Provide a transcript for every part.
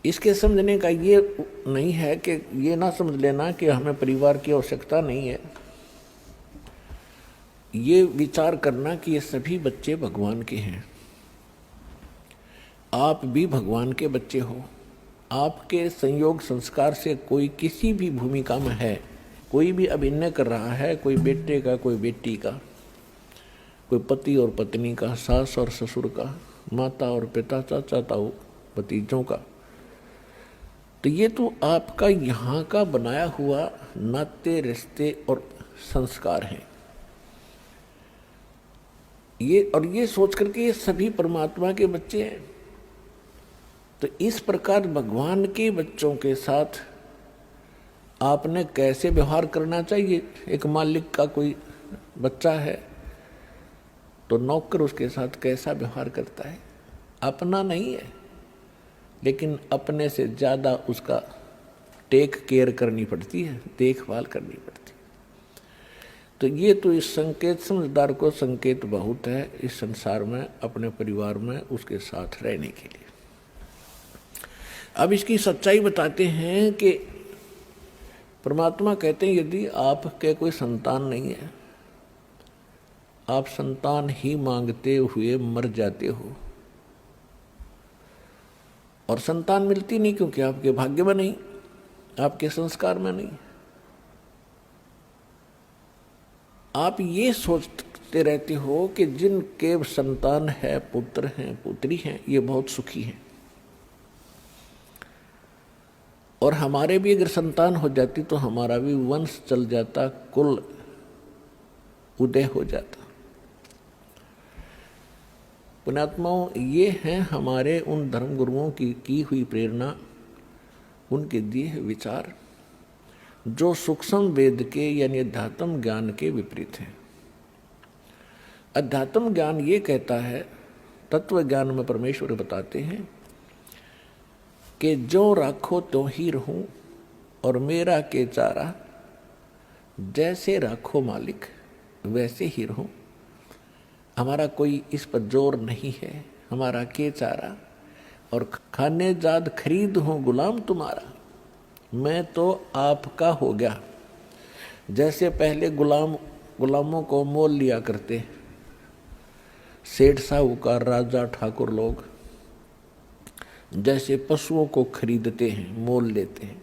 इसके समझने का ये नहीं है कि ये ना समझ लेना कि हमें परिवार की आवश्यकता नहीं है। ये विचार करना कि ये सभी बच्चे भगवान के हैं, आप भी भगवान के बच्चे हो। आपके संयोग संस्कार से कोई किसी भी भूमिका में है, कोई भी अभिनय कर रहा है, कोई बेटे का, कोई बेटी का, कोई पति और पत्नी का, सास और ससुर का, माता और पिता, चाचा ताऊ भतीजों का, तो ये तो आपका यहाँ का बनाया हुआ नाते रिश्ते और संस्कार हैं। ये सोच करके ये सभी परमात्मा के बच्चे हैं। तो इस प्रकार भगवान के बच्चों के साथ आपने कैसे व्यवहार करना चाहिए। एक मालिक का कोई बच्चा है तो नौकर उसके साथ कैसा व्यवहार करता है, अपना नहीं है, लेकिन अपने से ज़्यादा उसका टेक केयर करनी पड़ती है, देखभाल करनी पड़ती है। तो ये तो इस संकेत, समझदार को संकेत बहुत है इस संसार में, अपने परिवार में उसके साथ रहने के लिए। अब इसकी सच्चाई बताते हैं कि परमात्मा कहते हैं यदि आपके कोई संतान नहीं है, आप संतान ही मांगते हुए मर जाते हो, और संतान मिलती नहीं क्योंकि आपके भाग्य में नहीं, आपके संस्कार में नहीं। आप ये सोचते रहते हो कि जिनके संतान है, पुत्र हैं, पुत्री हैं, ये बहुत सुखी हैं, और हमारे भी अगर संतान हो जाती तो हमारा भी वंश चल जाता, कुल उदय हो जाता। पुण्यात्माओं, ये हैं हमारे उन धर्म गुरुओं की हुई प्रेरणा, उनके दिए विचार जो सूक्ष्म वेद के यानी अध्यात्म ज्ञान के विपरीत हैं। अध्यात्म ज्ञान ये कहता है, तत्व ज्ञान में परमेश्वर बताते हैं कि जो राखो तो ही रहूं और मेरा के चारा, जैसे राखो मालिक वैसे ही रहूं। हमारा कोई इस पर जोर नहीं है, हमारा के चारा, और खाने जाद खरीद हूं गुलाम तुम्हारा, मैं तो आपका हो गया। जैसे पहले गुलामों को मोल लिया करते सेठ साहूकार, राजा, ठाकुर लोग, जैसे पशुओं को खरीदते हैं, मोल लेते हैं,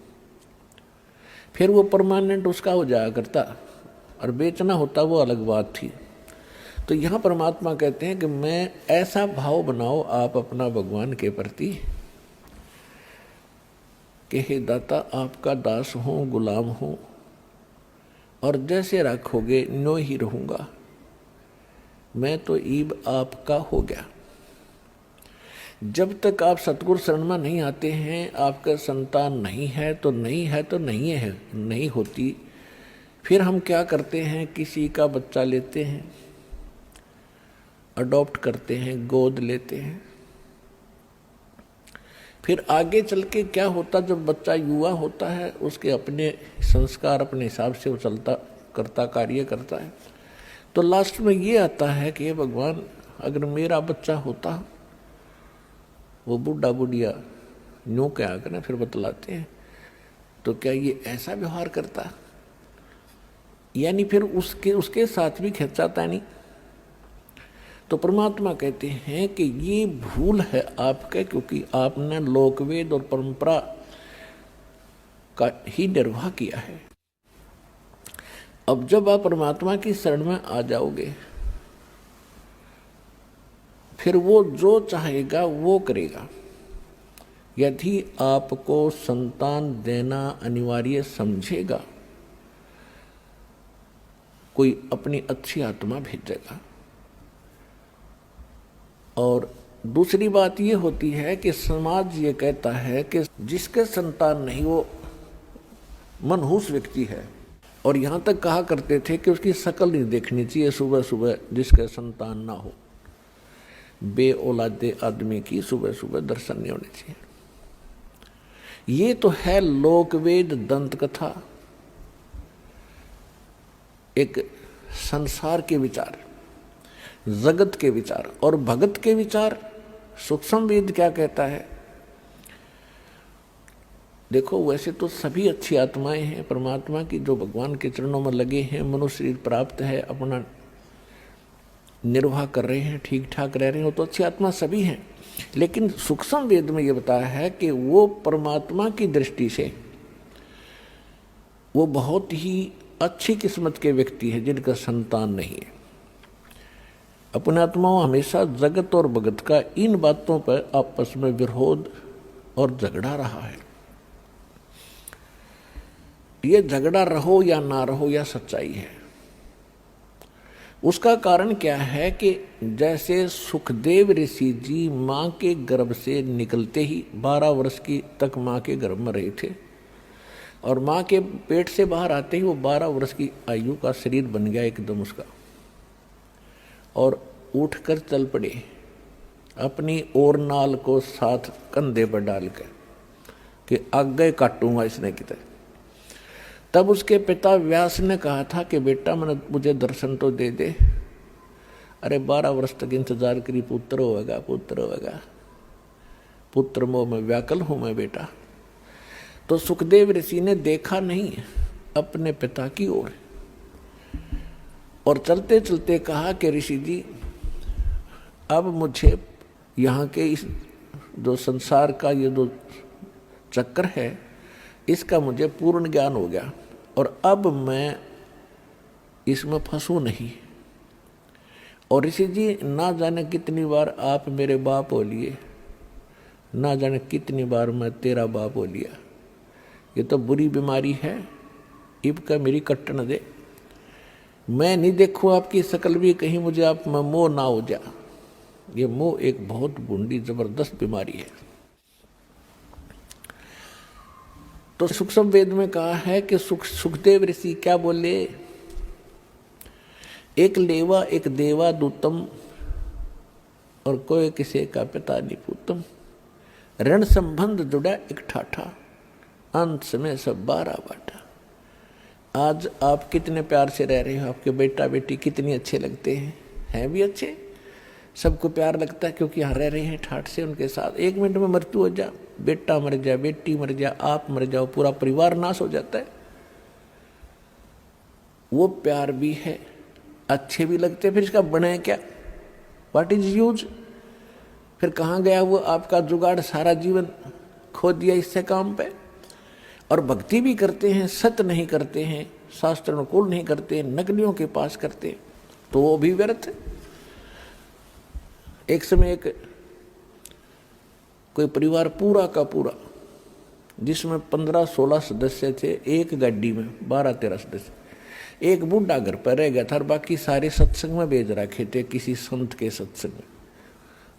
फिर वो परमानेंट उसका हो जाया करता, और बेचना होता वो अलग बात थी। तो यहाँ परमात्मा कहते हैं कि मैं ऐसा भाव बनाओ आप अपना भगवान के प्रति कि हे दाता, आपका दास हूँ, गुलाम हूँ, और जैसे रखोगे नो ही रहूँगा, मैं तो ईब आपका हो गया। जब तक आप सतगुरु शरण में नहीं आते हैं, आपका संतान नहीं है तो नहीं है, तो नहीं है, नहीं होती। फिर हम क्या करते हैं, किसी का बच्चा लेते हैं, अडॉप्ट करते हैं, गोद लेते हैं। फिर आगे चल के क्या होता, जब बच्चा युवा होता है, उसके अपने संस्कार अपने हिसाब से वो चलता करता, कार्य करता है, तो लास्ट में ये आता है कि भगवान, अगर मेरा बच्चा होता, वो बूढ़ा बुढ़िया यूँ क्या करें, फिर बतलाते हैं, तो क्या ये ऐसा व्यवहार करता, यानी फिर उसके साथ भी खिंचाता नहीं। तो परमात्मा कहते हैं कि ये भूल है आपका, क्योंकि आपने लोकवेद और परंपरा का ही निर्वाह किया है। अब जब आप परमात्मा की शरण में आ जाओगे, फिर वो जो चाहेगा वो करेगा। यदि आपको संतान देना अनिवार्य समझेगा, कोई अपनी अच्छी आत्मा भेजेगा। और दूसरी बात ये होती है कि समाज ये कहता है कि जिसके संतान नहीं वो मनहूस व्यक्ति है, और यहाँ तक कहा करते थे कि उसकी शक्ल नहीं देखनी चाहिए सुबह सुबह, जिसके संतान ना हो, बे औलादे आदमी की सुबह सुबह दर्शन नहीं होने चाहिए। ये तो है लोकवेद दंत कथा, एक संसार के विचार, जगत के विचार। और भगत के विचार सूक्ष्म वेद क्या कहता है, देखो वैसे तो सभी अच्छी आत्माएं हैं परमात्मा की, जो भगवान के चरणों में लगे हैं, मनुष्य शरीर प्राप्त है, अपना निर्वाह कर रहे हैं, ठीक ठाक रह रहे हैं, वो तो अच्छी आत्मा सभी हैं। लेकिन सूक्ष्म वेद में ये बताया है कि वो परमात्मा की दृष्टि से वो बहुत ही अच्छी किस्मत के व्यक्ति है जिनका संतान नहीं है। अपने आत्माओं हमेशा जगत और भगत का इन बातों पर आपस में विरोध और झगड़ा रहा है। ये झगड़ा रहो या ना रहो या सच्चाई है। उसका कारण क्या है कि जैसे सुखदेव ऋषि जी मां के गर्भ से निकलते ही 12 वर्ष की तक मां के गर्भ में रहे थे, और मां के पेट से बाहर आते ही वो 12 वर्ष की आयु का शरीर बन गया एकदम उसका, और उठकर चल पड़े अपनी और नाल को साथ कंधे पर डालकर कि आगे काटूंगा इसने कितने। तब उसके पिता व्यास ने कहा था कि बेटा मुझे दर्शन तो दे दे। अरे 12 वर्ष तक इंतजार करी, पुत्र होगा पुत्र होगा, पुत्र मोह में व्याकुल हूं मैं बेटा। तो सुखदेव ऋषि ने देखा नहीं अपने पिता की ओर, और चलते चलते कहा कि ऋषि जी अब मुझे यहाँ के इस जो संसार का ये जो चक्र है इसका मुझे पूर्ण ज्ञान हो गया, और अब मैं इसमें फंसूं नहीं। और ऋषि जी ना जाने कितनी बार आप मेरे बाप हो लिए, ना जाने कितनी बार मैं तेरा बाप हो लिया। ये तो बुरी बीमारी है, इब का मेरी कट्ट न दे। मैं नहीं देखूं आपकी शकल भी, कहीं मुझे आप में मोह ना हो जा। ये मोह एक बहुत बुरी जबरदस्त बीमारी है। तो सूक्ष्म वेद में कहा है कि सुखदेव ऋषि क्या बोले, एक लेवा एक देवा दूतम, और कोई किसी का पिता निपुतम। ऋण संबंध जुड़ा एक ठाठा, अंत में सब 12 बाटा। आज आप कितने प्यार से रह रहे हो, आपके बेटा बेटी कितनी अच्छे लगते हैं भी अच्छे, सबको प्यार लगता है क्योंकि यहाँ रह रहे हैं ठाठ से उनके साथ। 1 मिनट में मृत्यु हो जा, बेटा मर जाए, बेटी मर जाए, आप मर जाओ, पूरा परिवार नाश हो जाता है। वो प्यार भी है, अच्छे भी लगते हैं, फिर इसका बने क्या, व्हाट इज यूज। फिर कहाँ गया वो आपका जुगाड़, सारा जीवन खो दिया इससे काम पे। और भक्ति भी करते हैं, सत्य नहीं करते हैं, शास्त्र अनुकूल नहीं करते, नकलियों के पास करते, तो वो भी व्यर्थ है। एक समय एक कोई परिवार पूरा का पूरा जिसमें 15-16 सदस्य थे, एक गाड़ी में 12-13 सदस्य, एक बूढ़ा घर पर रह गया था और बाकी सारे सत्संग में भेज रखे थे किसी संत के सत्संग में,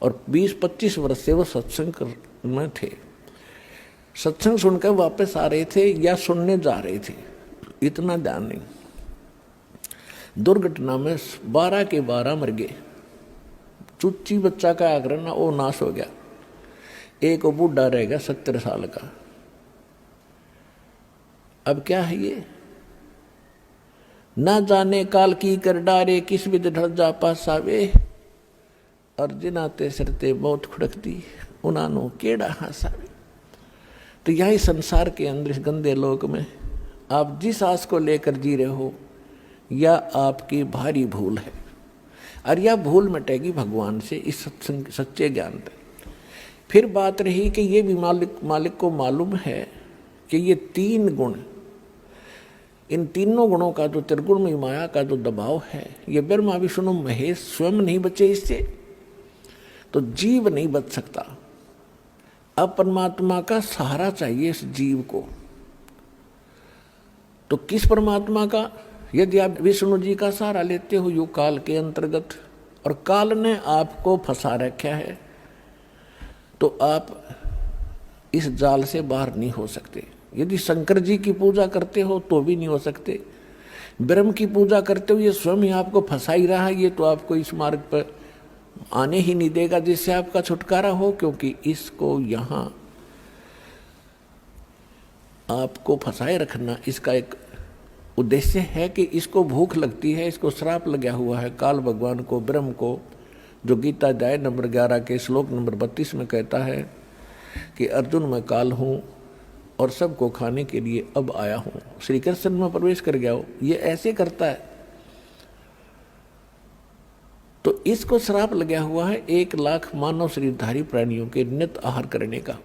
और 20-25 वर्ष से वो सत्संग में थे। सत्संग सुनकर वापस आ रहे थे या सुनने जा रहे थे, इतना ध्यान नहीं। दुर्घटना में 12 के 12 मर गए। चुच्ची बच्चा का आग्रह ना, वो नाश हो गया। एक वो बूढ़ा रह गया 70 साल का। अब क्या है ये, ना जाने काल की कर डारे, किस विध ढल जा पास आवे, और जिनाते सिरते बहुत खुड़कती, उनानो केड़ा हासावे। तो यही संसार के अंदर इस गंदे लोक में आप जिस आस को लेकर जी रहे हो, या आपकी भारी भूल है, और यह भूल मिटेगी भगवान से, इस सत्संग सच्चे ज्ञान पे। फिर बात रही कि ये भी मालिक को मालूम है कि ये 3 गुण, इन तीनों गुणों का जो त्रिगुण में माया का जो दबाव है, ये ब्रह्मा विष्णु महेश स्वयं नहीं बचे इससे, तो जीव नहीं बच सकता। अब परमात्मा का सहारा चाहिए इस जीव को। तो किस परमात्मा का, यदि आप विष्णु जी का सहारा लेते हो युग काल के अंतर्गत, और काल ने आपको फंसा रखा है, तो आप इस जाल से बाहर नहीं हो सकते। यदि शंकर जी की पूजा करते हो तो भी नहीं हो सकते, ब्रह्म की पूजा करते हो ये स्वयं ही आपको फंसा ही रहा है, ये तो आपको इस मार्ग पर आने ही नहीं देगा जिससे आपका छुटकारा हो, क्योंकि इसको यहाँ आपको फंसाए रखना इसका एक उद्देश्य है कि इसको भूख लगती है, इसको श्राप लगा हुआ है काल भगवान को, ब्रह्म को, जो गीता अध्याय नंबर 11 के श्लोक नंबर 32 में कहता है कि अर्जुन मैं काल हूँ, और सबको खाने के लिए अब आया हूं, श्री कृष्ण में प्रवेश कर गया हो, ये ऐसे करता है। तो इसको श्राप लगा हुआ है 1 लाख मानव शरीरधारी प्राणियों के नित आहार करने का।